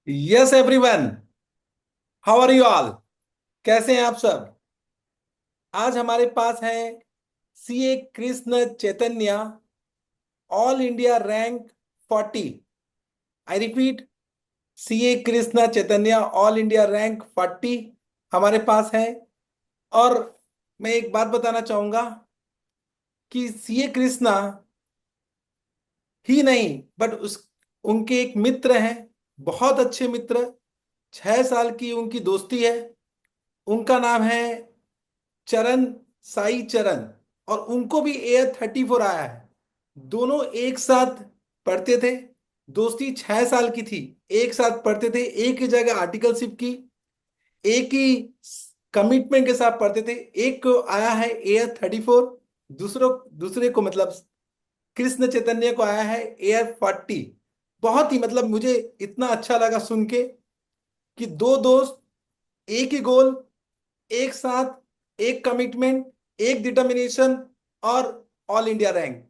Yes everyone, how are you all? कैसे हैं आप सब? आज हमारे पास है CA Krishna Chaitanya, all India rank 40। I repeat, CA Krishna Chaitanya all India rank 40 हमारे पास है। और मैं एक बात बताना चाहूंगा कि सीए कृष्णा ही नहीं, बट उस उनके एक मित्र हैं, बहुत अच्छे मित्र। 6 साल की उनकी दोस्ती है। उनका नाम है चरण, साई चरण। और उनको भी AR34 आया है। दोनों एक साथ पढ़ते थे। दोस्ती 6 साल की थी। एक साथ पढ़ते थे, एक ही जगह आर्टिकलशिप की, एक ही कमिटमेंट के साथ पढ़ते थे। एक को आया है AR34, दूसरों दूसरे को मतलब कृष्ण चैतन्य को आया है AR40। बहुत ही मतलब मुझे इतना अच्छा लगा सुन के कि दो दोस्त, एक ही गोल, एक साथ, एक कमिटमेंट, एक डिटर्मिनेशन और ऑल इंडिया रैंक।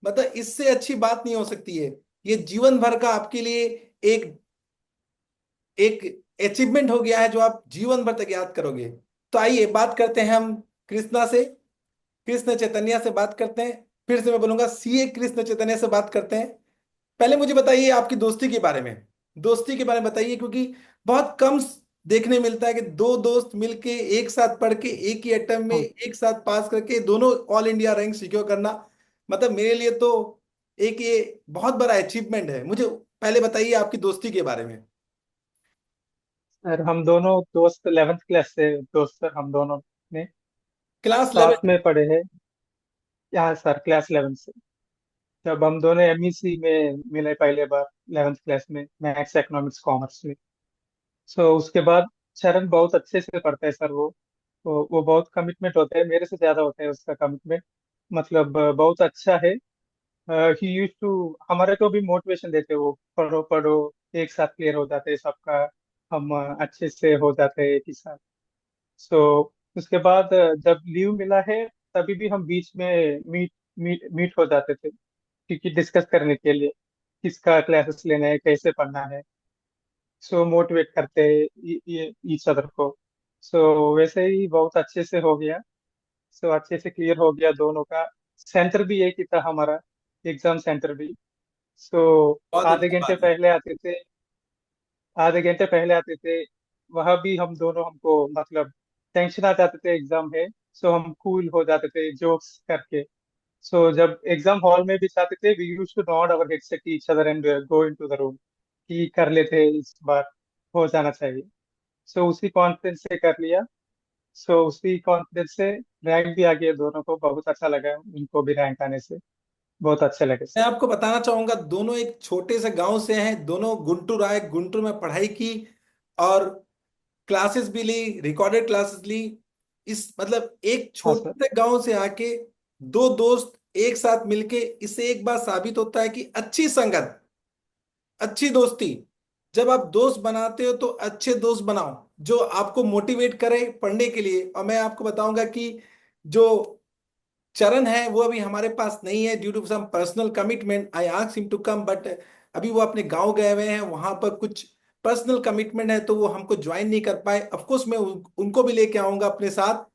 मतलब इससे अच्छी बात नहीं हो सकती है। ये जीवन भर का आपके लिए एक एक अचीवमेंट हो गया है जो आप जीवन भर तक याद करोगे। तो आइए बात करते हैं हम कृष्णा से, कृष्ण चैतन्य से बात करते हैं। फिर से मैं बोलूंगा सीए कृष्ण चैतन्य से बात करते हैं। पहले मुझे बताइए आपकी दोस्ती के बारे में। दोस्ती के बारे में बताइए, क्योंकि बहुत कम देखने मिलता है कि दो दोस्त मिलके एक साथ पढ़ के एक ही अटेम्प्ट में हाँ, एक साथ पास करके दोनों ऑल इंडिया रैंक सिक्योर करना, मतलब मेरे लिए तो एक ये बहुत बड़ा अचीवमेंट है। मुझे पहले बताइए आपकी दोस्ती के बारे में। सर हम दोनों दोस्त 11th क्लास से दोस्त सर हम दोनों ने क्लास साथ 11? में पढ़े हैं। यहाँ सर क्लास 11 से जब हम दोनों एमईसी में मिले पहले बार 11th क्लास में मैथ्स इकोनॉमिक्स कॉमर्स में। सो उसके बाद शरण बहुत अच्छे से पढ़ता है सर। वो बहुत कमिटमेंट होता है, मेरे से ज्यादा होता है उसका कमिटमेंट। मतलब बहुत अच्छा है। ही यूज टू हमारे को भी मोटिवेशन देते हैं वो, पढ़ो पढ़ो, एक साथ क्लियर हो जाते हैं सबका। हम अच्छे से हो जाते हैं एक ही साथ। सो उसके बाद जब लीव मिला है तभी भी हम बीच में मीट मीट मीट हो जाते थे, क्योंकि डिस्कस करने के लिए किसका क्लासेस लेना है, कैसे पढ़ना है। सो मोटिवेट करते हैं ईच अदर को। सो वैसे ही बहुत अच्छे से हो गया। सो अच्छे से क्लियर हो गया दोनों का। सेंटर भी एक ही था हमारा, एग्जाम सेंटर भी। सो बहुत आधे अच्छी घंटे बात है। पहले आते थे, आधे घंटे पहले आते थे। वह भी हम दोनों, हमको मतलब टेंशन आ जाते थे एग्जाम है। सो हम कूल हो जाते थे जोक्स करके। सो जब एग्जाम हॉल में भी जाते थे, we use to nod our heads at each other and go into the room कि कर लेते इस बार, हो जाना चाहिए। सो उसी कॉन्फिडेंस से कर लिया। सो उसी कॉन्फिडेंस से रैंक भी आ गया दोनों को। बहुत अच्छा लगा उनको भी रैंक आने से, बहुत अच्छे लगे मैं सर। आपको बताना चाहूंगा, दोनों एक छोटे से गांव से हैं। दोनों गुंटूर आए, गुंटूर में पढ़ाई की और क्लासेस भी ली, रिकॉर्डेड क्लासेस ली। इस मतलब एक हाँ छोटे सर। से गांव से आके दो दोस्त एक साथ मिलके, इससे एक बात साबित होता है कि अच्छी संगत, अच्छी दोस्ती, जब आप दोस्त बनाते हो तो अच्छे दोस्त बनाओ जो आपको मोटिवेट करे पढ़ने के लिए। और मैं आपको बताऊंगा कि जो चरण है वो अभी हमारे पास नहीं है, due to some personal commitment. I asked him to come, but अभी वो अपने गांव गए हुए हैं, वहां पर कुछ पर्सनल कमिटमेंट है तो वो हमको ज्वाइन नहीं कर पाए। ऑफ कोर्स मैं उनको भी लेके आऊंगा अपने साथ।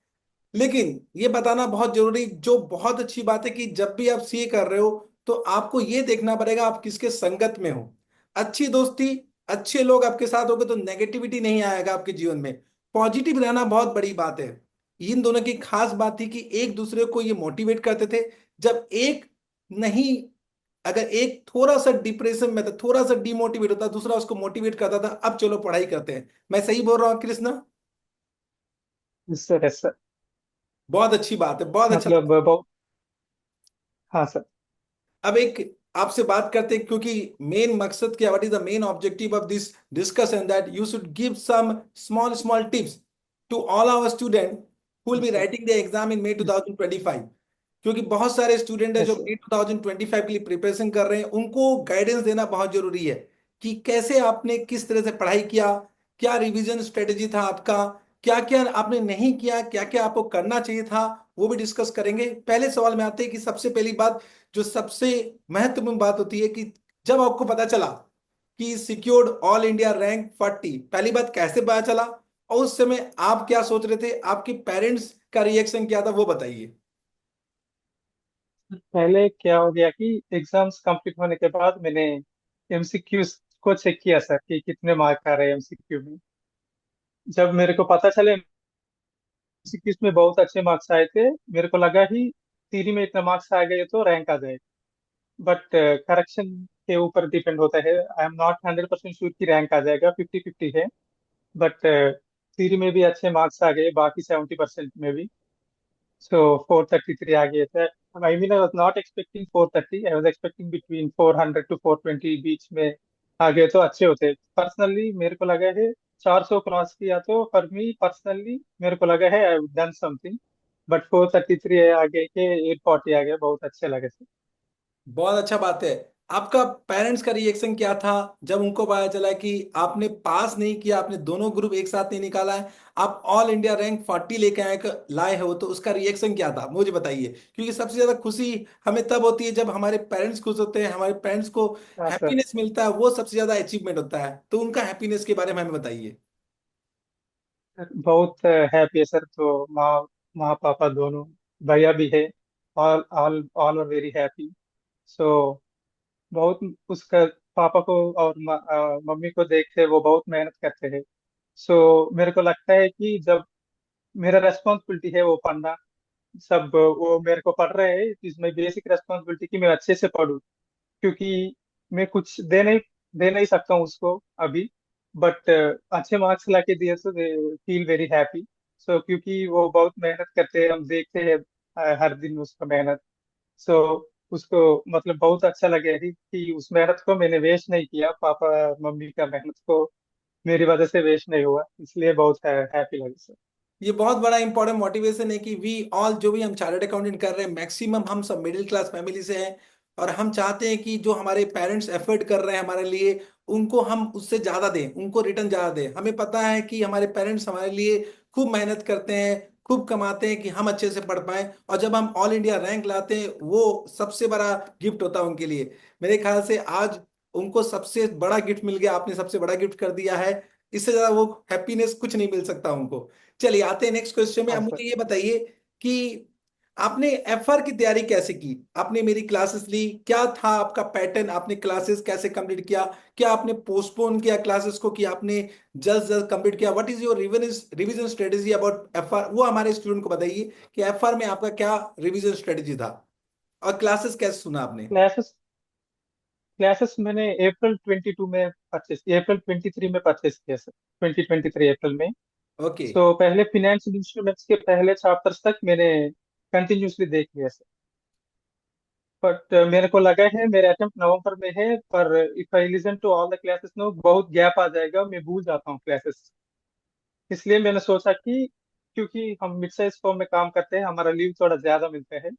लेकिन ये बताना बहुत जरूरी, जो बहुत अच्छी बात है, कि जब भी आप सीए कर रहे हो तो आपको ये देखना पड़ेगा आप किसके संगत में हो। अच्छी दोस्ती, अच्छे लोग आपके साथ होंगे तो नेगेटिविटी नहीं आएगा आपके जीवन में। पॉजिटिव रहना बहुत बड़ी बात है। इन दोनों की खास बात थी कि एक दूसरे को ये मोटिवेट करते थे। जब एक नहीं, अगर एक थोड़ा सा डिप्रेशन में था, थोड़ा सा डिमोटिवेट होता, दूसरा उसको मोटिवेट करता था, अब चलो पढ़ाई करते हैं। मैं सही बोल रहा हूँ कृष्णा? Sir yes sir. बहुत अच्छी बात है, बहुत अच्छा। मतलब बहुत। हाँ सर। अब एक आपसे बात करते हैं, क्योंकि मेन मकसद क्या, what is the main objective of this discussion, that you should give some small small tips to all our student who will be yes sir. Writing the exam in May 2025। क्योंकि बहुत सारे student हैं जो yes sir. मई 2025 के लिए preparation कर रहे हैं, उनको गाइडेंस देना बहुत जरूरी है कि कैसे आपने किस तरह से पढ़ाई किया, क्या रिवीजन स्ट्रेटेजी था आपका, क्या क्या आपने नहीं किया, क्या क्या आपको करना चाहिए था, वो भी डिस्कस करेंगे। पहले सवाल में आते हैं कि सबसे पहली बात, जो सबसे महत्वपूर्ण बात होती है कि जब आपको पता चला कि सिक्योर्ड ऑल इंडिया रैंक 40, पहली बात कैसे पता चला, और उस समय आप क्या सोच रहे थे, आपके पेरेंट्स का रिएक्शन क्या था वो बताइए। पहले क्या हो गया कि एग्जाम्स कंप्लीट होने के बाद मैंने एमसीक्यूज को चेक किया सर कि कितने मार्क आ रहे हैं एमसीक्यू में। जब मेरे को पता चले एमसीक्यूज में बहुत अच्छे मार्क्स आए थे, मेरे को लगा ही थ्योरी में इतना मार्क्स आ गए तो रैंक आ जाएगा। बट करेक्शन के ऊपर डिपेंड होता है। आई एम नॉट 100% श्योर कि रैंक आ जाएगा, 50-50 है। बट थ्योरी में भी अच्छे मार्क्स आ गए, बाकी 70% में भी। So 433 आ गए थे। I mean, I was not expecting 430. I was expecting between 400 to 420 बीच में आ गए तो अच्छे होते। पर्सनली मेरे को लगा है 400 क्रॉस किया तो फॉर मी पर्सनली मेरे को लगा है आई डन समथिंग। बट 433 आ गए के 840 आ गए, बहुत अच्छे लगे थे। बहुत अच्छा बात है। आपका पेरेंट्स का रिएक्शन क्या था जब उनको पता चला कि आपने पास नहीं किया, आपने दोनों ग्रुप एक साथ नहीं निकाला है, आप ऑल इंडिया रैंक 40 लेके लाए हो, तो उसका रिएक्शन क्या था मुझे बताइए, क्योंकि सबसे ज्यादा खुशी हमें तब होती है जब हमारे पेरेंट्स खुश होते हैं, हमारे पेरेंट्स को हाँ सर। हैप्पीनेस मिलता है, वो सबसे ज्यादा अचीवमेंट होता है। तो उनका हैप्पीनेस के बारे में हमें बताइए। बहुत हैप्पी है सर। तो माँ माँ पापा दोनों, भैया भी है। All all all are very happy. So बहुत उसका पापा को और मम्मी को देख के वो बहुत मेहनत करते हैं। सो मेरे को लगता है कि जब मेरा रेस्पॉन्सिबिलिटी है वो पढ़ना, सब वो मेरे को पढ़ रहे हैं, इसमें बेसिक रेस्पॉन्सिबिलिटी कि मैं अच्छे से पढूं। क्योंकि मैं कुछ दे नहीं सकता हूँ उसको अभी। बट अच्छे मार्क्स लाके दिए तो दे फील वेरी हैप्पी। सो क्योंकि वो बहुत मेहनत करते हैं, हम देखते हैं हर दिन उसका मेहनत। सो उसको मतलब बहुत अच्छा लगे कि उस मेहनत को मैंने वेस्ट नहीं किया, पापा मम्मी का मेहनत को मेरी वजह से वेस्ट नहीं हुआ, इसलिए बहुत हैप्पी लगे सर। ये बहुत बड़ा इंपॉर्टेंट मोटिवेशन है कि वी ऑल, जो भी हम चार्टर्ड अकाउंटेंट कर रहे हैं, मैक्सिमम हम सब मिडिल क्लास फैमिली से हैं, और हम चाहते हैं कि जो हमारे पेरेंट्स एफर्ट कर रहे हैं हमारे लिए, उनको हम उससे ज्यादा दें, उनको रिटर्न ज्यादा दें। हमें पता है कि हमारे पेरेंट्स हमारे लिए खूब मेहनत करते हैं, खूब कमाते हैं कि हम अच्छे से पढ़ पाएं, और जब हम ऑल इंडिया रैंक लाते हैं वो सबसे बड़ा गिफ्ट होता है उनके लिए। मेरे ख्याल से आज उनको सबसे बड़ा गिफ्ट मिल गया, आपने सबसे बड़ा गिफ्ट कर दिया है। इससे ज्यादा वो हैप्पीनेस कुछ नहीं मिल सकता उनको। चलिए आते हैं नेक्स्ट क्वेश्चन में। हाँ अब सर। मुझे ये बताइए कि आपने एफआर की तैयारी कैसे की, आपने मेरी क्लासेस ली, क्या था आपका पैटर्न, आपने क्लासेस कैसे कंप्लीट किया, क्या आपने पोस्टपोन किया क्लासेस को, कि आपने जल्द जल्द कंप्लीट किया, what is your revision strategy about FR, वो हमारे स्टूडेंट को बताइए कि एफआर में आपका क्या रिवीजन स्ट्रेटेजी था, और क्लासेस कैसे सुना आपने। क्लासेस क्लासेस मैंने अप्रैल 23 में परचेस किया सर। 2023 अप्रैल में। ओके। सो पहले फिनेंशियल इंस्ट्रूमेंट्स के पहले चैप्टर्स तक मैंने कंटिन्यूसली देख लिया सर। बट मेरे को लगा है मेरे अटेम्प्ट नवंबर में है, पर if I listen to all the classes no बहुत गैप आ जाएगा, मैं भूल जाता हूँ क्लासेस। इसलिए मैंने सोचा कि क्योंकि हम मिड साइज फॉर्म में काम करते हैं, हमारा लीव थोड़ा ज्यादा मिलता है।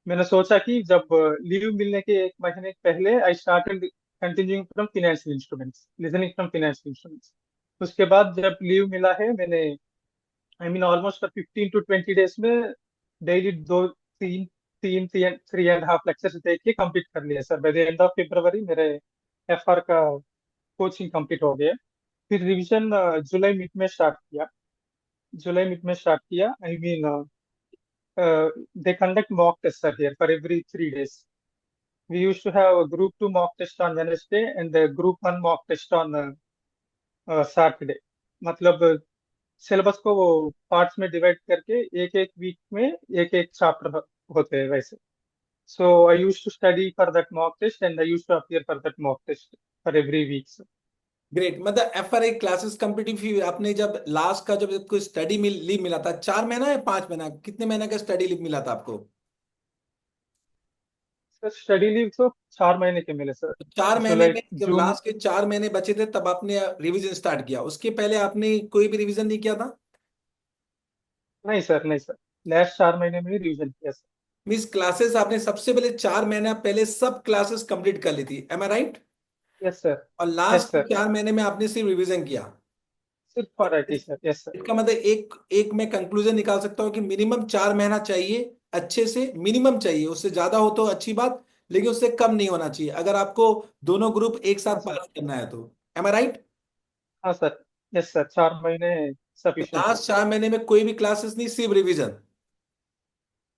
मैंने सोचा कि जब लीव मिलने के एक महीने पहले I started continuing from financial instruments, listening from financial instruments. उसके बाद जब लीव मिला है मैंने, I mean almost 15 to 20 days में डेली दो तीन तीन तीन 3.5 लेक्चर देख के कंप्लीट कर लिया sir. By the end of February मेरे एफआर का कोचिंग कंप्लीट हो गया। फिर रिवीजन जुलाई मिड में स्टार्ट किया। I mean they conduct mock tests are here for every 3 days. We used to have a group 2 mock test on Wednesday and the group 1 mock test on Saturday. मतलब syllabus को वो parts में divide करके एक एक week में एक एक चैप्टर होते हैं वैसे। So I use to study for that mock test and I use to appear for that mock test for every week. Great, मतलब एफआरए क्लासेस कंप्लीट, आपने जब लास्ट का जब आपको स्टडी लीव मिला था, 4 महीना या 5 महीना, कितने महीने का स्टडी लीव मिला था आपको। सर स्टडी लीव तो 4 महीने के मिले सर। 4 महीने जुलाई में जब जून। लास्ट के 4 महीने बचे थे तब आपने रिवीजन स्टार्ट किया, उसके पहले आपने कोई भी रिवीजन नहीं किया था। नहीं सर, नहीं सर। लास्ट 4 महीने में ही रिवीजन किया सर। मीन्स क्लासेस आपने सबसे पहले 4 महीना पहले सब क्लासेस कंप्लीट कर ली थी, M I right. Yes sir. और यस लास्ट के सर। 4 महीने में आपने सिर्फ रिवीजन किया। सिर्फ for I T sir, yes sir. इसका मतलब एक एक मैं कंक्लूजन निकाल सकता हूँ कि मिनिमम 4 महीना चाहिए, अच्छे से मिनिमम चाहिए, उससे ज्यादा हो तो अच्छी बात, लेकिन उससे कम नहीं होना चाहिए अगर आपको दोनों ग्रुप एक हाँ साथ सर। पास करना है तो। M I right? हाँ सर। यस सर, 4 महीने तो सफिशिएंट है। लास्ट 4 महीने में कोई भी क्लासेस नहीं, सिर्फ रिवीजन।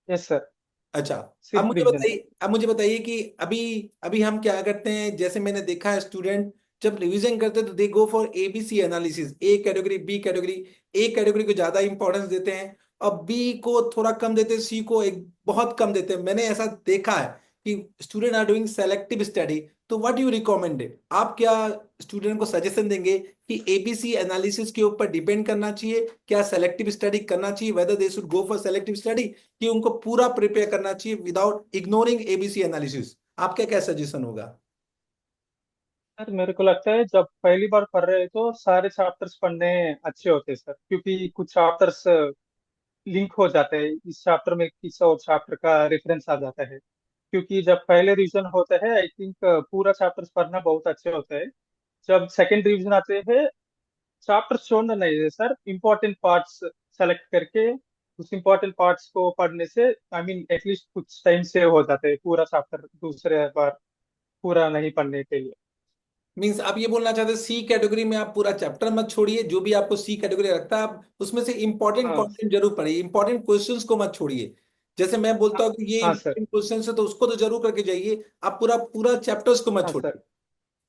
Yes sir. अच्छा। अब सिर्फ मुझे रिवीजन सर। बताइए, अब मुझे बताइए कि अभी अभी हम क्या करते हैं, जैसे मैंने देखा है स्टूडेंट जब रिवीजन करते हैं तो they go for ABC analysis, A category B category. A category को ज्यादा इंपॉर्टेंस देते हैं और बी को थोड़ा कम देते हैं, सी को एक बहुत कम देते हैं। मैंने ऐसा देखा है कि student are doing selective study. तो व्हाट यू रिकमेंडेड, आप क्या स्टूडेंट को सजेशन देंगे कि एबीसी एनालिसिस के ऊपर डिपेंड करना चाहिए, क्या सेलेक्टिव स्टडी करना चाहिए, whether they should go for selective study, कि उनको पूरा प्रिपेयर करना चाहिए विदाउट इग्नोरिंग एबीसी एनालिसिस? आपका क्या सजेशन होगा? सर, मेरे को लगता है जब पहली बार पढ़ रहे हैं तो सारे चैप्टर्स पढ़ने अच्छे होते हैं सर, क्योंकि कुछ चैप्टर्स लिंक हो जाते हैं, इस चैप्टर में किसी और चैप्टर का रेफरेंस आ जाता है। क्योंकि जब पहले रिवीजन होता है, आई थिंक पूरा चैप्टर्स पढ़ना बहुत अच्छे होता है। जब सेकंड रिवीजन आते हैं, चैप्टर्स छोड़ना नहीं है सर, इम्पोर्टेंट पार्ट्स सेलेक्ट करके उस इम्पोर्टेंट पार्ट्स को पढ़ने से आई मीन एटलीस्ट कुछ टाइम सेव हो जाते हैं पूरा चैप्टर दूसरे बार पूरा नहीं पढ़ने के लिए। मींस आप ये बोलना चाहते हैं सी कैटेगरी में आप पूरा चैप्टर मत छोड़िए, जो भी आपको सी कैटेगरी लगता है आप उसमें से इंपॉर्टेंट हाँ। कंटेंट जरूर पढ़िए, इंपॉर्टेंट क्वेश्चंस को मत छोड़िए। जैसे मैं बोलता हाँ। हूँ कि ये हाँ सर। इंपॉर्टेंट क्वेश्चन है तो उसको तो जरूर करके जाइए, आप पूरा पूरा चैप्टर्स को मत हाँ सर। छोड़िए।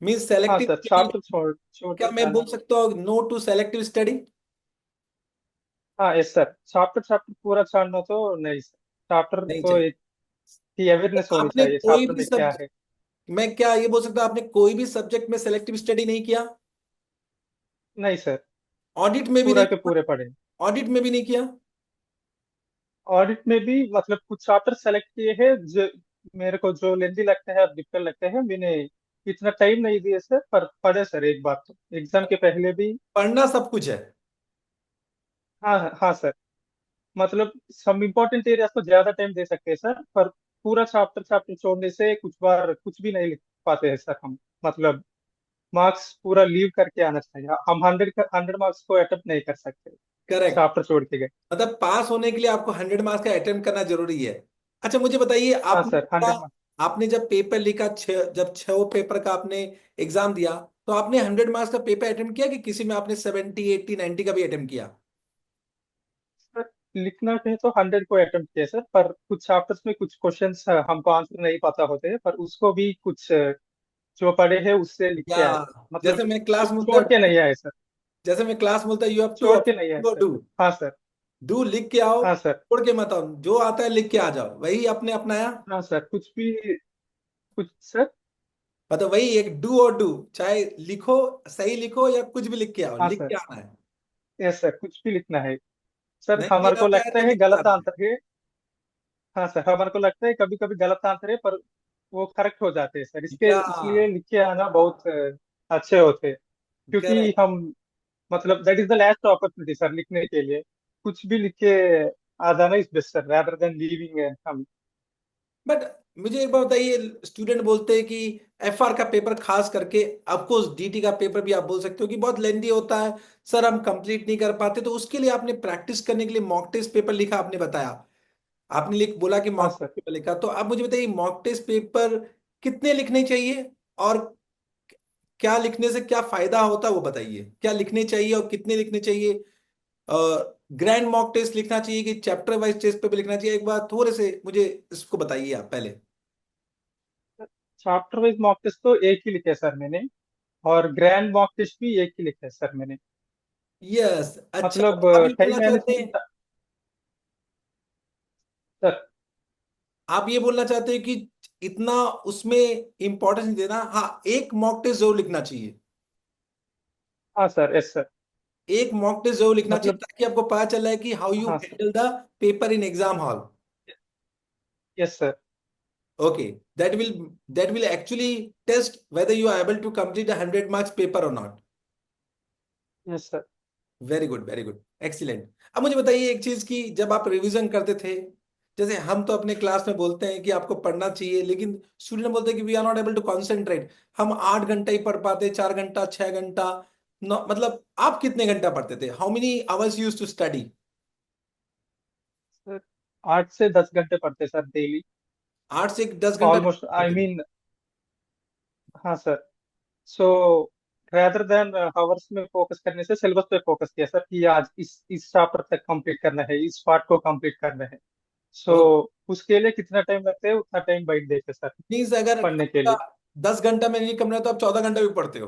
मींस हाँ सेलेक्टिव सर, स्टडी, चैप्टर छोड़ छोड़ क्या कर मैं जाना। बोल सकता हूँ नो टू सेलेक्टिव स्टडी? हाँ यस सर, चैप्टर चैप्टर पूरा छोड़ना तो नहीं सर। चैप्टर नहीं को चाहिए। एक की अवेयरनेस होनी आपने चाहिए कोई चैप्टर भी में क्या सब्जेक्ट, है। मैं क्या ये बोल सकता हूँ आपने कोई भी सब्जेक्ट में सेलेक्टिव स्टडी नहीं किया? नहीं सर, ऑडिट में भी पूरा नहीं के किया? पूरे पढ़े। ऑडिट में भी नहीं किया? ऑडिट में भी मतलब कुछ चैप्टर सेलेक्ट किए हैं जो मेरे को जो लेंदी लगते हैं और डिफिकल्ट लगते हैं, मैंने इतना टाइम नहीं दिए सर, पर पढ़े सर एक बार तो एग्जाम के पहले भी। पढ़ना सब कुछ है। हाँ हाँ सर, मतलब सब इम्पोर्टेंट एरियाज को ज्यादा टाइम दे सकते हैं सर, पर पूरा चैप्टर चैप्टर छोड़ने से कुछ बार कुछ भी नहीं लिख पाते हैं सर हम। मतलब मार्क्स पूरा लीव करके आना चाहिए, हम 100 मार्क्स को अटेम्प्ट नहीं कर सकते करेक्ट। चैप्टर छोड़ के गए। मतलब पास होने के लिए आपको 100 मार्क्स का अटेम्प्ट करना जरूरी है। अच्छा मुझे बताइए, हाँ आपने सर, क्या, 100 मार्क्स। आपने जब पेपर लिखा, जब 6 पेपर का आपने एग्जाम दिया, तो आपने 100 मार्क्स का पेपर अटेम्प्ट किया कि किसी में आपने 70 80 90 का भी अटेम्प्ट किया? सर, लिखना है तो 100 को अटेम्प्ट किया सर, पर कुछ चैप्टर्स में कुछ क्वेश्चंस हमको आंसर नहीं पता होते हैं, पर उसको भी कुछ जो पढ़े हैं उससे लिख के या आए। जैसे मतलब मैं क्लास में छोड़ बोलता, के नहीं आए सर। जैसे मैं क्लास में बोलता, यू हैव टू छोड़ के नहीं आए सर। डू, हाँ सर। डू लिख के आओ, हाँ सर। छोड़ के मत आओ, जो आता है लिख के आ जाओ, वही आपने अपनाया। हाँ सर, कुछ भी कुछ सर। मतलब वही एक डू और डू, चाहे लिखो, सही लिखो या कुछ भी लिख के आओ, हाँ लिख सर। के आना है। यस सर, कुछ भी लिखना है सर, नहीं भी हमारे को आता है लगता तो है लिख के गलत आना है। आंसर है। हाँ सर, हमारे को लगता है कभी कभी गलत आंसर है, पर वो करेक्ट हो जाते हैं सर, इसके या इसलिए लिख के आना बहुत अच्छे होते हैं। क्योंकि करेक्ट। हम मतलब that is the last opportunity sir लिखने के लिए। कुछ भी लिख के आ जाना is best sir, rather then leaving हम। बट मुझे एक बात बताइए, स्टूडेंट बोलते हैं कि एफआर का पेपर खास करके, ऑफकोर्स डीटी का पेपर भी आप बोल सकते हो कि बहुत लेंदी होता है, सर हम कंप्लीट नहीं कर पाते, तो उसके लिए आपने प्रैक्टिस करने के लिए मॉक टेस्ट पेपर लिखा, आपने बताया, आपने लिख बोला कि हाँ मॉक टेस्ट सर। पेपर लिखा, तो आप मुझे बताइए मॉक टेस्ट पेपर कितने लिखने चाहिए, और क्या लिखने से क्या फायदा होता है वो बताइए, क्या लिखने चाहिए और कितने लिखने चाहिए? ग्रैंड मॉक टेस्ट लिखना चाहिए कि चैप्टर वाइज टेस्ट पेपर लिखना चाहिए, एक बार थोड़े से मुझे इसको बताइए आप पहले। चैप्टर वाइज मॉक टेस्ट तो एक ही लिखे सर मैंने, और ग्रैंड मॉक टेस्ट भी एक ही लिखे है सर मैंने। यस, अच्छा मतलब तो आप ये बोलना टाइम चाहते मैनेजमेंट हैं, सर। आप ये बोलना चाहते हैं कि इतना उसमें इंपॉर्टेंस नहीं देना, हाँ एक मॉक टेस्ट जरूर लिखना चाहिए, हाँ सर, यस सर। एक मॉक टेस्ट जरूर लिखना चाहिए मतलब ताकि आपको पता चल रहा है कि हाउ यू हाँ sir. Handle the paper in exam hall. Yes sir. Okay, that will that will actually test whether you are able to complete a 100 marks paper or not. Yes sir. Very good, very good, excellent. अब मुझे बताइए एक चीज की, जब आप revision करते थे, जैसे हम तो अपने क्लास में बोलते हैं कि आपको पढ़ना चाहिए, लेकिन स्टूडेंट बोलते हैं कि we are not able to concentrate, हम 8 घंटा ही पढ़ पाते, 4 घंटा 6 घंटा, मतलब आप कितने घंटा पढ़ते थे, how many hours use to study? Sir 8 से 10 घंटे पढ़ते सर डेली। 8 से 10 घंटा ऑलमोस्ट आई पढ़ते थे। मीन, हाँ सर। सो rather देन हावर्स में फोकस करने से सिलेबस पे फोकस किया सर, कि आज इस चैप्टर तक कंप्लीट करना है, इस पार्ट को कंप्लीट करना है। सो तो उसके लिए कितना टाइम लगता है उतना टाइम बैठ देते सर, मीन्स अगर पढ़ने के आपका लिए। 10 घंटा में नहीं कम रहा तो आप 14 घंटा भी पढ़ते हो।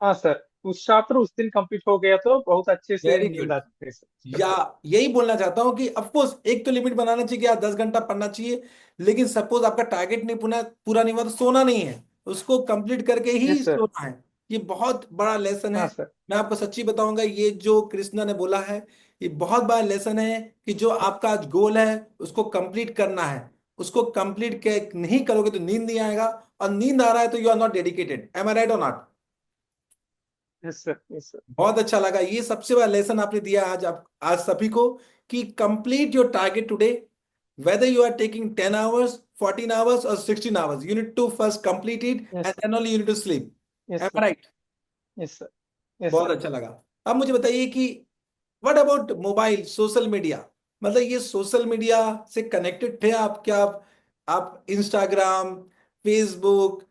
हाँ सर, उस चैप्टर उस दिन कंप्लीट हो गया तो बहुत अच्छे से वेरी नींद गुड। आती है सर उसके या बाद। यही बोलना चाहता हूं कि ऑफ कोर्स एक तो लिमिट बनाना चाहिए कि आप 10 घंटा पढ़ना चाहिए, लेकिन सपोज आपका टारगेट नहीं पूरा पूरा नहीं हुआ तो सोना नहीं है, उसको कंप्लीट करके ही यस सर। सोना है। ये बहुत बड़ा लेसन है। हाँ सर। मैं आपको सच्ची बताऊंगा, ये जो कृष्णा ने बोला है ये बहुत बड़ा लेसन है कि जो आपका आज गोल है उसको कंप्लीट करना है। उसको कंप्लीट के नहीं करोगे तो नींद नहीं आएगा, और नींद आ रहा है तो you are not dedicated. Am I right और not? Yes sir. Yes sir. बहुत अच्छा लगा, ये सबसे बड़ा लेसन आपने दिया आज, आप आज सभी को, कि complete your target today. Whether you are taking 10 hours, 14 hours और 16 hours, you need to first complete it yes and sir. Then only you need to sleep. Yes am sir. Right? Yes sir. Yes बहुत sir. अच्छा लगा। अब मुझे बताइए कि what about mobile social media, मतलब ये सोशल मीडिया से कनेक्टेड थे आप क्या? आप इंस्टाग्राम, फेसबुक,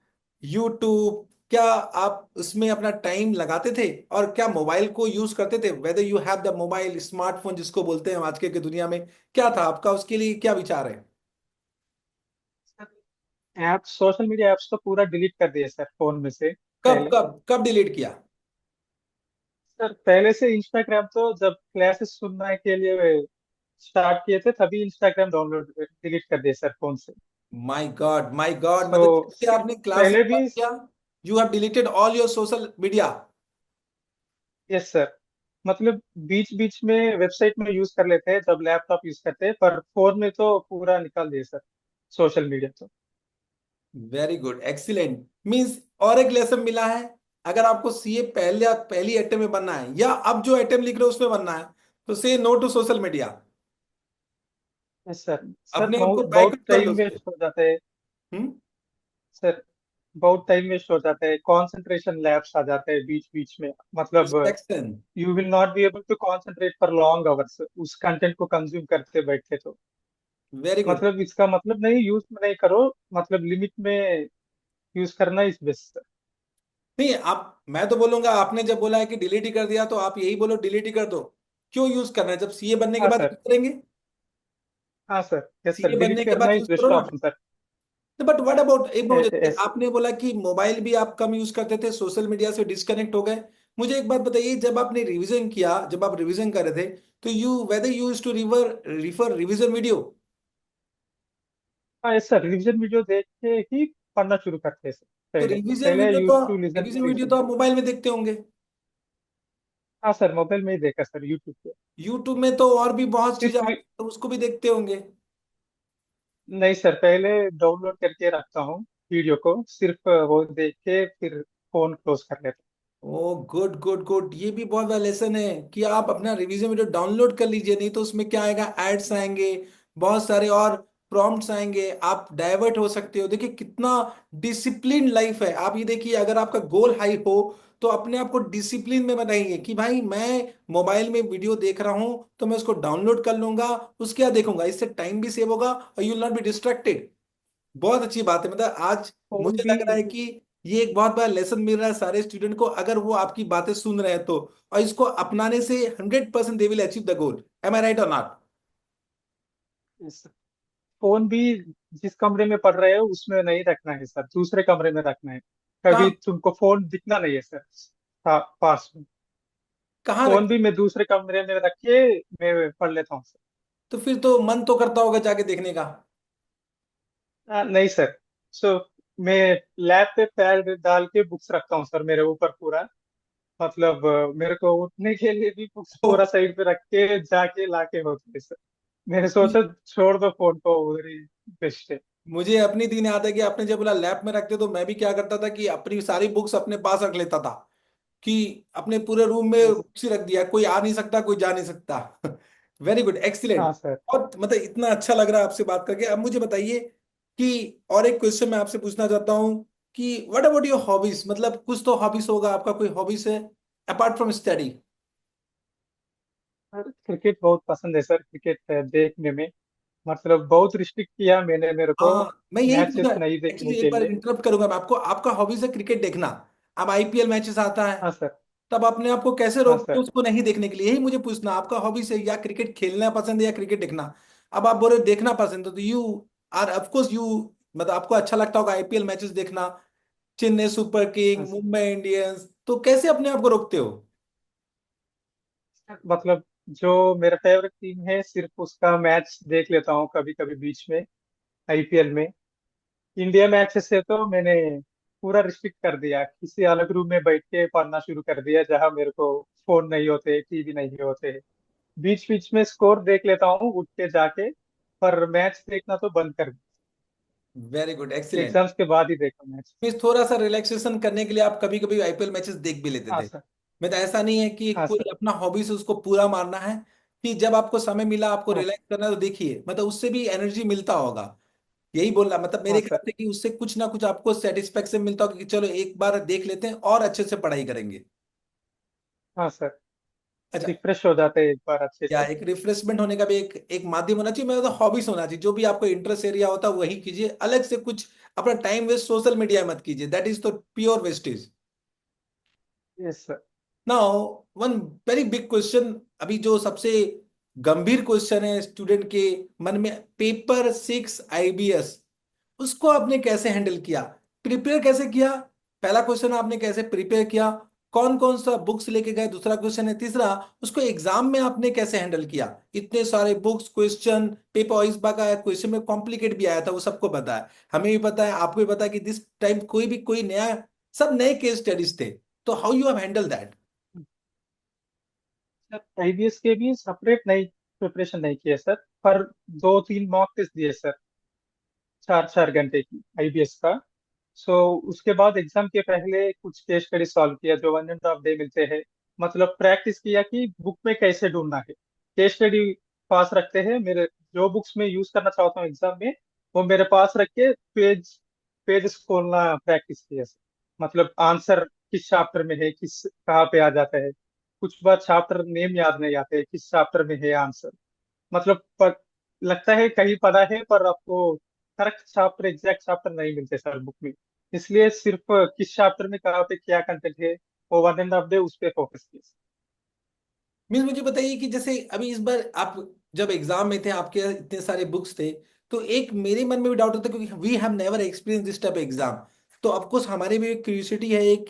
यूट्यूब, क्या आप उसमें अपना टाइम लगाते थे? और क्या मोबाइल को यूज करते थे? Whether you have the mobile smartphone जिसको बोलते हैं आज के दुनिया में, क्या था आपका उसके लिए क्या विचार है? ऐप सोशल मीडिया एप्स तो पूरा डिलीट कर दिया सर फोन में से कब पहले। कब कब डिलीट किया? सर पहले से इंस्टाग्राम तो जब क्लासेस सुनने के लिए स्टार्ट किए थे तभी इंस्टाग्राम डाउनलोड डिलीट कर दिया सर फोन से। माय गॉड, माय गॉड, सो मतलब जब से सिर्फ आपने क्लास पहले भी। किया you have deleted all your social media? Yes sir. मतलब बीच बीच में वेबसाइट में यूज कर लेते हैं जब लैपटॉप यूज करते हैं, पर फोन में तो पूरा निकाल दिए सर सोशल मीडिया तो। Very good, excellent. मींस और एक लेसन मिला है, अगर आपको सीए पहले पहली अटेम्प्ट में बनना है या अब जो अटेम्प्ट लिख रहे हो उसमें बनना है, तो say no to social media. Yes sir. Sir अपने आप को बहुत बहुत बैकअप कर लो टाइम उससे। वेस्ट हो जाता है हम्म। सर। बहुत टाइम वेस्ट हो जाता है, कंसंट्रेशन लैप्स आ जाता है बीच बीच में। मतलब distraction. You will not be able to concentrate for long hours उस कंटेंट को कंज्यूम करते बैठते तो। Very good. मतलब इसका मतलब नहीं यूज नहीं करो, मतलब लिमिट में यूज करना इज बेस्ट। नहीं, आप, मैं तो बोलूंगा आपने जब बोला है कि डिलीट ही कर दिया तो आप यही बोलो डिलीट ही कर दो। क्यों यूज करना है जब सीए बनने के हाँ बाद सर। यूज करेंगे? हाँ sir. Yes sir, CA delete बनने के करना बाद इज यूज करो बेस्ट ना। Option sir. But what about, एक बार मुझे बताइए, यस। आपने बोला कि मोबाइल भी आप कम यूज करते थे, सोशल मीडिया से डिस्कनेक्ट हो गए। मुझे एक बात बताइए, जब आपने रिवीजन किया, जब आप रिवीजन कर रहे थे, तो you whether you use to refer revision video? हाँ यस सर, रिवीजन वीडियो देख के ही पढ़ना शुरू करते हैं सर। तो पहले रिवीजन पहले वीडियो तो use to listen to revision video तो रिवीजन। आप मोबाइल में देखते होंगे। हाँ सर, मोबाइल में ही देखा सर, यूट्यूब पे। यूट्यूब में तो और भी बहुत चीजें सिर्फ आती हैं, तो उसको भी देखते होंगे। नहीं सर, पहले डाउनलोड करके रखता हूँ वीडियो को, सिर्फ वो देख के फिर फोन क्लोज कर लेता ओ गुड गुड गुड, ये भी बहुत बड़ा लेसन है कि आप अपना रिवीजन वीडियो डाउनलोड कर लीजिए, नहीं तो उसमें क्या आएगा, एड्स आएंगे, बहुत सारे और प्रॉम्प्ट्स आएंगे, आप डाइवर्ट हो सकते हो। देखिए कितना डिसिप्लिन लाइफ है। आप ये देखिए, अगर आपका गोल हाई हो तो अपने आप को डिसिप्लिन में बनाइए कि भाई मैं मोबाइल में वीडियो देख रहा हूं तो मैं उसको डाउनलोड कर लूंगा, उसके बाद देखूंगा, इससे टाइम भी सेव होगा और you will not B distracted. बहुत अच्छी बात है, मतलब आज फोन मुझे भी। लग रहा है कि ये एक बहुत बड़ा लेसन मिल रहा है सारे स्टूडेंट को, अगर वो आपकी बातें सुन रहे हैं तो, और इसको अपनाने से 100% they will achieve the goal. Am I right और नॉट? फोन भी जिस कमरे में पढ़ रहे हो उसमें नहीं रखना है सर, दूसरे कमरे में रखना है। कभी कहाँ? तुमको फोन दिखना नहीं है सर पास में। कहाँ फोन रखें? भी मैं दूसरे कमरे में रख के मैं पढ़ लेता हूँ सर। तो फिर तो मन तो करता होगा जाके देखने का। नहीं सर। सो मैं लैब पे पैर डाल के बुक्स रखता हूँ सर मेरे ऊपर पूरा। मतलब मेरे को उठने के लिए भी बुक्स तो पूरा साइड पे रख के जाके लाके होते हैं सर। मैंने सोचा छोड़ दो फोन को, उधर ही बेस्ट है। मुझे अपनी दिन याद है कि आपने जब बोला लैब में रखते, तो मैं भी क्या करता था कि अपनी सारी बुक्स अपने पास रख लेता था, कि अपने पूरे रूम में यस। बुक्स ही रख दिया, कोई आ नहीं सकता कोई जा नहीं सकता। Very good, excellent. हाँ सर। और मतलब इतना अच्छा लग रहा है आपसे बात करके। अब मुझे बताइए कि और एक क्वेश्चन मैं आपसे पूछना चाहता हूँ कि व्हाट अबाउट योर हॉबीज, मतलब कुछ तो हॉबीज होगा आपका, कोई हॉबीज है apart from study? Sir cricket बहुत पसंद है सर, क्रिकेट देखने में। मतलब बहुत रिस्ट्रिक्ट किया मैंने मेरे को हाँ, मैं यही पूछा। मैचेस नहीं देखने एक्चुअली के एक बार लिए। इंटरप्ट करूंगा मैं आपको, आपका हॉबीज है क्रिकेट देखना, अब आईपीएल मैचेस आता है, हाँ सर। तब अपने आप को कैसे हाँ रोकते सर। हो उसको नहीं देखने के लिए? यही मुझे पूछना, आपका हॉबीज है या क्रिकेट खेलना पसंद है या क्रिकेट देखना? अब आप बोल रहे हो देखना पसंद है, तो you are of course you, मतलब आपको अच्छा लगता होगा आईपीएल मैचेस देखना, चेन्नई सुपर हाँ किंग, सर। मुंबई इंडियंस, तो कैसे अपने आप को रोकते हो? मतलब जो मेरा फेवरेट टीम है सिर्फ उसका मैच देख लेता हूँ कभी कभी बीच में, आईपीएल में। इंडिया मैच से तो मैंने पूरा रिस्ट्रिक्ट कर दिया, किसी अलग रूम में बैठ के पढ़ना शुरू कर दिया जहाँ मेरे को फोन नहीं होते, टीवी नहीं होते। बीच बीच में स्कोर देख लेता हूँ उठ के जाके, पर मैच देखना तो बंद कर वेरी गुड, दिया। एक्सीलेंट। एग्जाम्स के बाद ही देखा मैच। मीन्स थोड़ा सा रिलैक्सेशन करने के लिए आप कभी कभी आईपीएल मैचेस देख भी लेते हाँ थे। सर। मैं तो ऐसा नहीं है कि हाँ कोई सर। अपना हॉबी से उसको पूरा मारना है, कि जब आपको समय मिला आपको हाँ रिलैक्स करना है तो देखिए, मतलब उससे भी एनर्जी मिलता होगा। यही बोलना मतलब हाँ मेरे ख्याल सर। से कि उससे कुछ ना कुछ आपको सेटिस्फेक्शन मिलता होगा कि चलो एक बार देख लेते हैं और अच्छे से पढ़ाई करेंगे। हाँ सर। अच्छा, रिफ्रेश हो जाते हैं एक बार अच्छे या से। एक रिफ्रेशमेंट होने का भी एक एक माध्यम होना चाहिए, मतलब हॉबीज होना चाहिए, जो भी आपको इंटरेस्ट एरिया होता है वही कीजिए, अलग से कुछ अपना टाइम वेस्ट सोशल मीडिया मत कीजिए, दैट इज तो pure wastage. Yes sir. Now one very big question, अभी जो सबसे गंभीर क्वेश्चन है स्टूडेंट के मन में, पेपर 6 आईबीएस, उसको आपने कैसे हैंडल किया, प्रिपेयर कैसे किया? पहला क्वेश्चन, आपने कैसे प्रिपेयर किया, कौन कौन सा बुक्स लेके गए, दूसरा क्वेश्चन है, तीसरा उसको एग्जाम में आपने कैसे हैंडल किया? इतने सारे बुक्स, क्वेश्चन पेपर, और इस बार का क्वेश्चन में कॉम्प्लिकेट भी आया था, वो सबको पता है, हमें भी पता है, आपको भी पता है कि दिस टाइम कोई भी कोई नया, सब नए केस स्टडीज थे, तो how you have handle that? Sir IBS के भी सेपरेट नहीं प्रिपरेशन नहीं किया सर, पर दो तीन मॉक टेस्ट दिए सर, 4 4 घंटे की आईबीएस का। सो उसके बाद एग्जाम के पहले कुछ केस स्टडी सॉल्व किया जो 1.5 डे मिलते हैं। मतलब प्रैक्टिस किया कि बुक में कैसे ढूंढना है। केस स्टडी पास रखते हैं मेरे, जो बुक्स में यूज करना चाहता हूँ एग्जाम में वो मेरे पास रख के पेज पेज खोलना प्रैक्टिस किया सर। मतलब आंसर किस चैप्टर में है, किस कहाँ पे आ जाता है। कुछ बार चैप्टर नेम याद नहीं आते किस चैप्टर में है आंसर। मतलब लगता है कहीं पढ़ा है पर आपको करेक्ट चैप्टर, एग्जैक्ट चैप्टर नहीं मिलते सर बुक में। इसलिए सिर्फ किस चैप्टर में कहाँ पे क्या कंटेंट है वो 1.5 डे उस पर फोकस किया। मीन्स मुझे बताइए कि जैसे अभी इस बार आप जब एग्जाम में थे, आपके इतने सारे बुक्स थे, तो एक मेरे मन में भी डाउट होता है क्योंकि we have never experience this type exam, तो ऑफकोर्स हमारी भी एक क्यूरियोसिटी है एक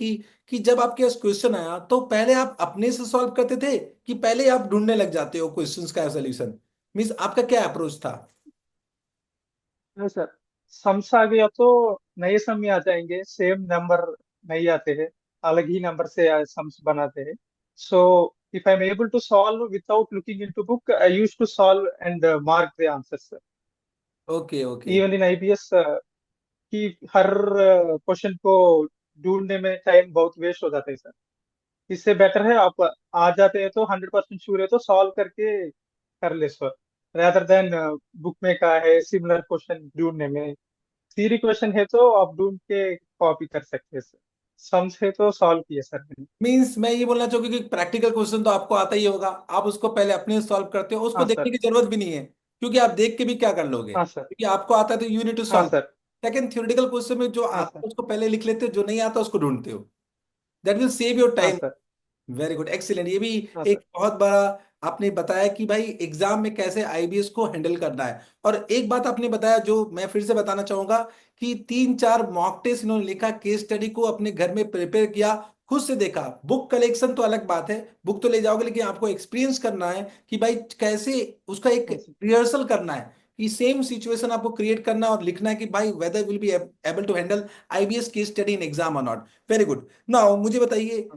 कि जब आपके पास क्वेश्चन आया तो पहले आप अपने से सॉल्व करते थे कि पहले आप ढूंढने लग जाते हो क्वेश्चंस का सोल्यूशन? मीन्स आपका क्या अप्रोच था? हाँ सर। सम्स आ गया तो नए सम ही आ जाएंगे, सेम नंबर नहीं आते हैं, अलग ही नंबर से सम्स बनाते हैं। So if I am able to solve without looking into book I use to solve and mark the answers. Okay okay. Even in IBS कि हर क्वेश्चन को ढूंढने में टाइम बहुत वेस्ट हो जाता है सर। इससे बेटर है आप आ जाते हैं तो 100% श्योर है तो सॉल्व करके कर ले सर, rather देन बुक में का है सिमिलर क्वेश्चन ढूंढने में। थ्योरी क्वेश्चन है तो आप ढूंढ के कॉपी कर सकते हैं सर, सम्स है तो सॉल्व किए सर मैंने। मीन्स मैं ये बोलना चाहूंगी कि प्रैक्टिकल क्वेश्चन तो आपको आता ही होगा, आप उसको पहले अपने सॉल्व करते हो, उसको हाँ देखने सर। की जरूरत भी नहीं है, क्योंकि आप देख के भी क्या कर लोगे, हाँ सर। क्योंकि आपको आता है तो यू नीड टू हाँ solve. Sir. Second, theoretical question में जो हाँ आता सर। है उसको पहले लिख लेते हो, जो नहीं आता उसको ढूंढते हो, दैट विल सेव योर हाँ time. Sir. Very good, excellent, ये भी हाँ एक सर। बहुत बड़ा आपने बताया कि भाई एग्जाम में कैसे आईबीएस को हैंडल करना है। और एक बात आपने बताया जो मैं फिर से बताना चाहूंगा, कि 3 4 मॉक टेस्ट इन्होंने लिखा, केस स्टडी को अपने घर में प्रिपेयर किया, खुद से देखा, बुक कलेक्शन तो अलग बात है, बुक तो ले जाओगे, लेकिन आपको एक्सपीरियंस करना है कि भाई कैसे उसका एक हाँ सर। रिहर्सल करना है, कि सेम सिचुएशन आपको क्रिएट करना है और लिखना है कि भाई weather will be able to handle IBS case study in exam और नॉट। Very good. नाउ मुझे बताइए,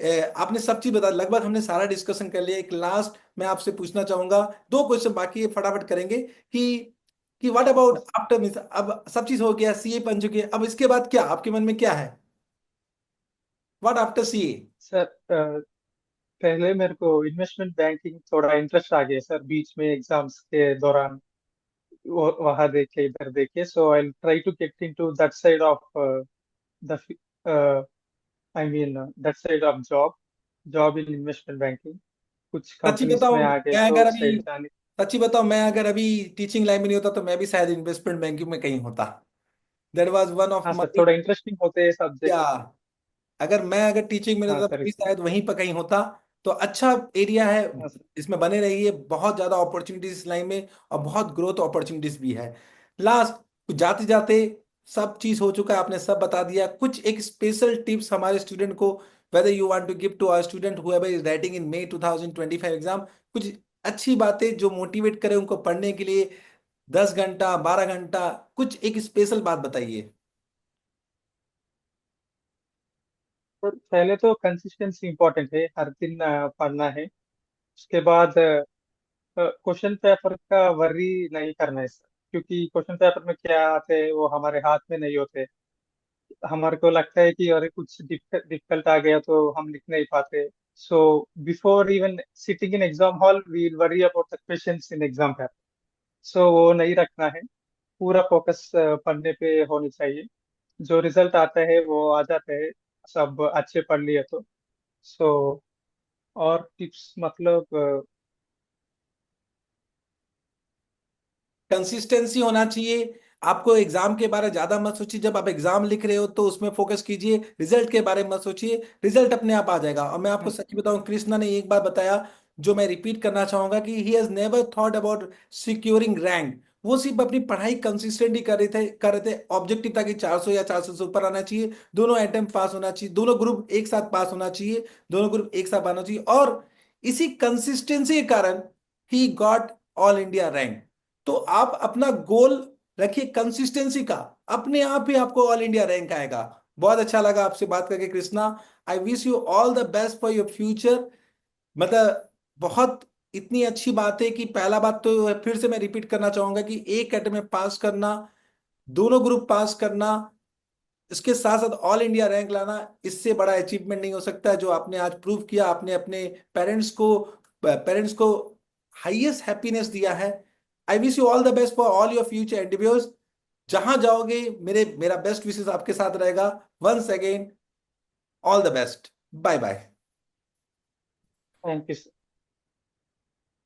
आपने सब चीज बता, लगभग हमने सारा डिस्कशन कर लिया, एक लास्ट मैं आपसे पूछना चाहूंगा, 2 क्वेश्चन बाकी है, फटाफट करेंगे, कि व्हाट हाँ अबाउट सर। आफ्टर मीन्स, अब सब चीज हो गया, सीए बन चुके हैं, अब इसके बाद क्या आपके मन में क्या है, व्हाट आफ्टर सीए? सर, पहले मेरे को इन्वेस्टमेंट बैंकिंग थोड़ा इंटरेस्ट आ गया सर बीच में एग्जाम्स के दौरान। वहां देखे इधर देखे, so I try to get into that side of the, I mean that side of job, job in investment banking. कुछ सच्ची कंपनीज बताओ, में आ गए मैं तो अगर उस अभी साइड जाने। सच्ची बताओ, मैं अगर अभी टीचिंग लाइन में नहीं होता तो मैं भी शायद इन्वेस्टमेंट बैंकिंग में कहीं होता। दैट वाज वन ऑफ हाँ सर, माई, थोड़ा इंटरेस्टिंग होते हैं सब्जेक्ट। या अगर टीचिंग में नहीं हाँ होता मैं सर, भी इस शायद वहीं पर कहीं होता। तो अच्छा एरिया है, हाँ सर। इसमें बने रहिए, बहुत ज्यादा अपॉर्चुनिटीज इस लाइन में, और बहुत ग्रोथ अपॉर्चुनिटीज भी है। लास्ट, जाते जाते सब चीज हो चुका है, आपने सब बता दिया। कुछ एक स्पेशल टिप्स हमारे स्टूडेंट को, weather you want to give to our student whoever is writing in May 2025 exam, कुछ अच्छी बातें जो मोटिवेट करें उनको पढ़ने के लिए, 10 घंटा 12 घंटा, कुछ एक स्पेशल बात बताइए। तो पहले तो कंसिस्टेंसी इंपॉर्टेंट है, हर दिन पढ़ना है। उसके बाद क्वेश्चन पेपर का वरी नहीं करना है सर, क्योंकि क्वेश्चन पेपर में क्या आते हैं वो हमारे हाथ में नहीं होते। हमारे को लगता है कि अरे कुछ डिफिकल्ट आ गया तो हम लिख नहीं पाते। So before even sitting in exam hall we will worry about the questions in exam paper. So वो नहीं रखना है, पूरा फोकस पढ़ने पे होनी चाहिए। जो रिजल्ट आता है वो आ जाता है, सब अच्छे पढ़ लिए तो। सो और टिप्स मतलब कंसिस्टेंसी होना चाहिए। आपको एग्जाम के बारे में ज्यादा मत सोचिए, जब आप एग्जाम लिख रहे हो तो उसमें फोकस कीजिए, रिजल्ट के बारे में मत सोचिए, रिजल्ट अपने आप आ जाएगा। और मैं आपको सच बताऊं, कृष्णा ने एक बात बताया जो मैं रिपीट करना चाहूंगा, कि he has never thought about securing rank. वो सिर्फ अपनी पढ़ाई कंसिस्टेंटली कर रहे थे। ऑब्जेक्टिव था कि 400 या 400 से ऊपर आना चाहिए, दोनों अटेम्प्ट पास होना चाहिए, दोनों ग्रुप एक साथ पास होना चाहिए, दोनों ग्रुप एक साथ आना चाहिए। और इसी कंसिस्टेंसी के कारण he got all India rank. तो आप अपना गोल रखिए कंसिस्टेंसी का, अपने आप ही आपको ऑल इंडिया रैंक आएगा। बहुत अच्छा लगा आपसे बात करके कृष्णा। आई wish you all the best for your future. मतलब बहुत इतनी अच्छी बात है कि पहला बात तो फिर से मैं रिपीट करना चाहूंगा कि एक अटेम्प्ट में पास करना, दोनों ग्रुप पास करना, इसके साथ साथ ऑल इंडिया रैंक लाना, इससे बड़ा अचीवमेंट नहीं हो सकता। जो आपने आज प्रूव किया, आपने अपने पेरेंट्स को हाईएस्ट हैप्पीनेस दिया है। I wish you all the best for all your future endeavours. जहां जाओगे, मेरा बेस्ट विशेस आपके साथ रहेगा। Once again, all the best. Bye bye. Thank you.